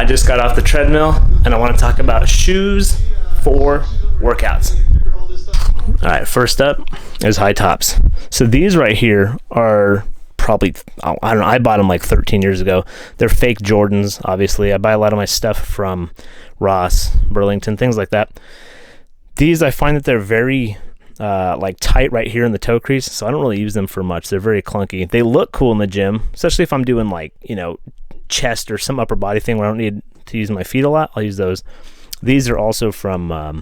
I just got off the treadmill and I want to talk about shoes for workouts. All right, first up is high tops. So these right here are probably, I don't know, I bought them like 13 years ago. They're fake Jordans, obviously. I buy a lot of my stuff from Ross, Burlington, things like that. These, I find that they're very like tight right here in the toe crease, so I don't really use them for much. They're very clunky. They look cool in the gym, especially if I'm doing like, you know, chest or some upper body thing where I don't need to use my feet a lot. I'll use those. These are also from, I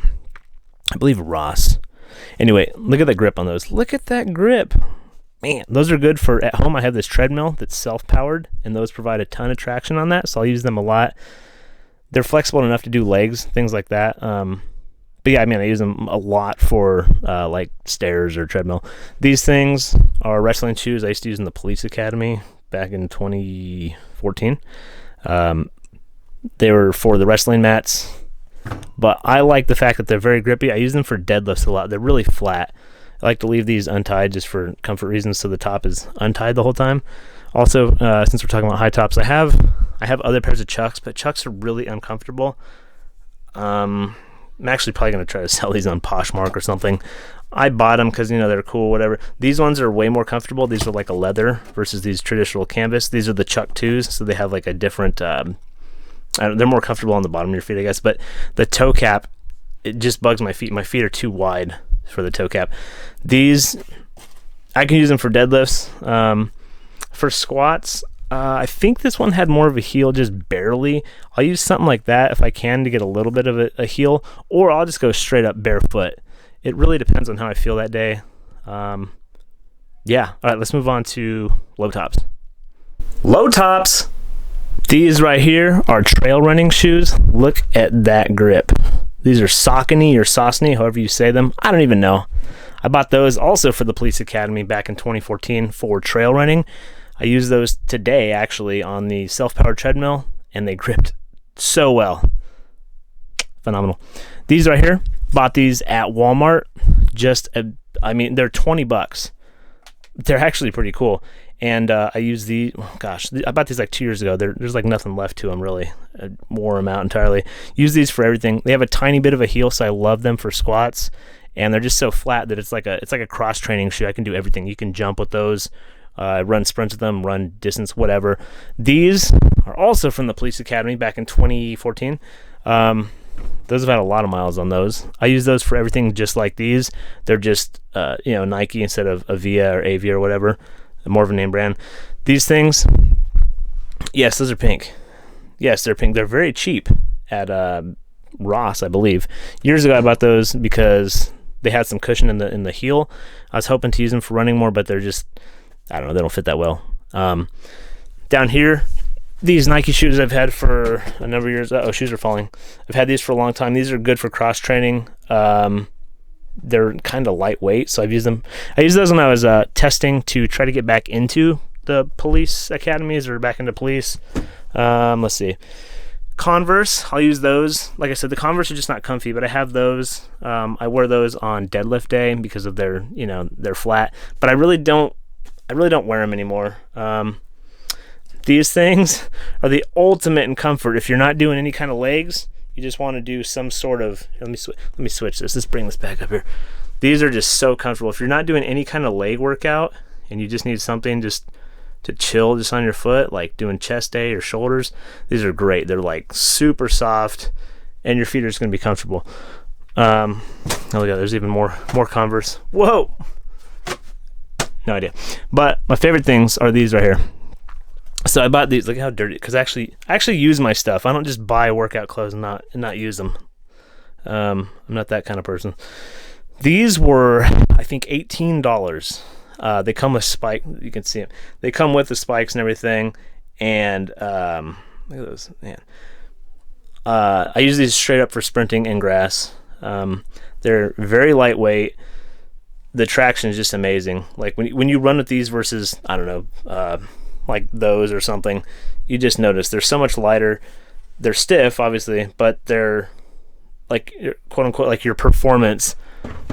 believe, Ross. Anyway, look at the grip on those. Look at that grip. Man, those are good for at home. I have this treadmill that's self-powered, and those provide a ton of traction on that, so I'll use them a lot. They're flexible enough to do legs, things like that. But yeah, I mean, I use them a lot for like stairs or treadmill. These things are wrestling shoes I used to use in the police academy back in 2014. They were for the wrestling mats, but I like the fact that they're very grippy. I use them for deadlifts a lot. They're really flat. I like to leave these untied just for comfort reasons, so the top is untied the whole time. Also, since we're talking about high tops, I have other pairs of Chucks, but Chucks are really uncomfortable. I'm actually probably going to try to sell these on Poshmark or something. I bought them because, you know, they're cool, whatever. These ones are way more comfortable. These are like a leather versus these traditional canvas. These are the Chuck 2s, so they have like a different, they're more comfortable on the bottom of your feet, I guess. But the toe cap, it just bugs my feet. My feet are too wide for the toe cap. These, I can use them for deadlifts. For squats, I think this one had more of a heel, just barely. I'll use something like that if I can to get a little bit of a heel, or I'll just go straight up barefoot. It really depends on how I feel that day. Yeah. All right, let's move on to low tops. Low tops. These right here are trail running shoes. Look at that grip. These are Saucony or Saucony, however you say them. I don't even know. I bought those also for the police academy back in 2014 for trail running. I used those today, actually, on the self-powered treadmill, and they gripped so well. Phenomenal. These right here, bought these at Wal-Mart. I mean, they're $20. They're actually pretty cool. And I use these, I bought these like 2 years ago. There's like nothing left to them, really. I wore them out entirely. Use these for everything. They have a tiny bit of a heel, so I love them for squats. And they're just so flat that it's like a cross-training shoe. I can do everything. You can jump with those. Run sprints with them, run distance, whatever. These are also from the police academy back in 2014. Those have had a lot of miles on those. I use those for everything just like these. They're just, Nike instead of Avia or Avia or whatever. More of a name brand. These things, yes, those are pink. Yes, they're pink. They're very cheap at Ross, I believe. Years ago, I bought those because they had some cushion in the heel. I was hoping to use them for running more, but they're just, I don't know, they don't fit that well. Down here, these Nike shoes I've had for a number of years. Shoes are falling. I've had these for a long time. These are good for cross training. They're kind of lightweight, so I've used them. I used those when I was testing to try to get back into the police academies or back into police. Let's see. Converse, I'll use those. Like I said, the Converse are just not comfy, but I have those. I wear those on deadlift day because of their, they're flat. But I really don't wear them anymore. These things are the ultimate in comfort. If you're not doing any kind of legs, you just want to do some sort of, let me switch this. Let's bring this back up here. These are just so comfortable. If you're not doing any kind of leg workout and you just need something just to chill just on your foot, like doing chest day or shoulders, these are great. They're like super soft and your feet are just going to be comfortable. Oh yeah, there's even more Converse. Whoa. No idea. But my favorite things are these right here. So I bought these. Look how dirty, because I actually use my stuff. I don't just buy workout clothes and not use them. I'm not that kind of person. These were, I think, $18. They come with spike. You can see them. They come with the spikes and everything. And look at those, man. I use these straight up for sprinting in grass. They're very lightweight. The traction is just amazing. Like when you run with these versus, I don't know, like those or something, you just notice they're so much lighter. They're stiff, obviously, but they're like, quote unquote, like your performance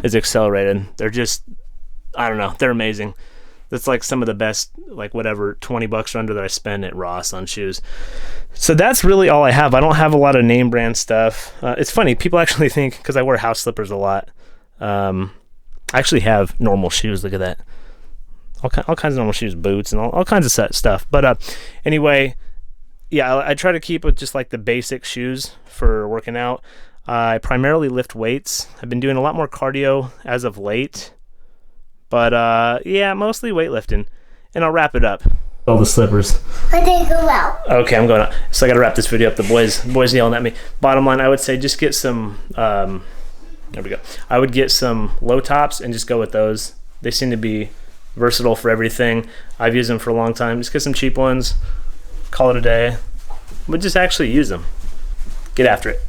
is accelerated. They're just, I don't know, they're amazing. That's like some of the best, like whatever, 20 bucks or under that I spend at Ross on shoes. So that's really all I have. I don't have a lot of name brand stuff. It's funny, people actually think, because I wear house slippers a lot, I actually have normal shoes. Look at that. All kinds of normal shoes, boots, and all kinds of stuff. But anyway, yeah, I try to keep with just like the basic shoes for working out. I primarily lift weights. I've been doing a lot more cardio as of late. But yeah, mostly weightlifting. And I'll wrap it up. All the slippers. I didn't go out. Okay, I'm going out. So I got to wrap this video up. The boys yelling at me. Bottom line, I would say just get some, there we go. I would get some low tops and just go with those. They seem to be versatile for everything. I've used them for a long time. Just get some cheap ones. Call it a day. But just actually use them. Get after it.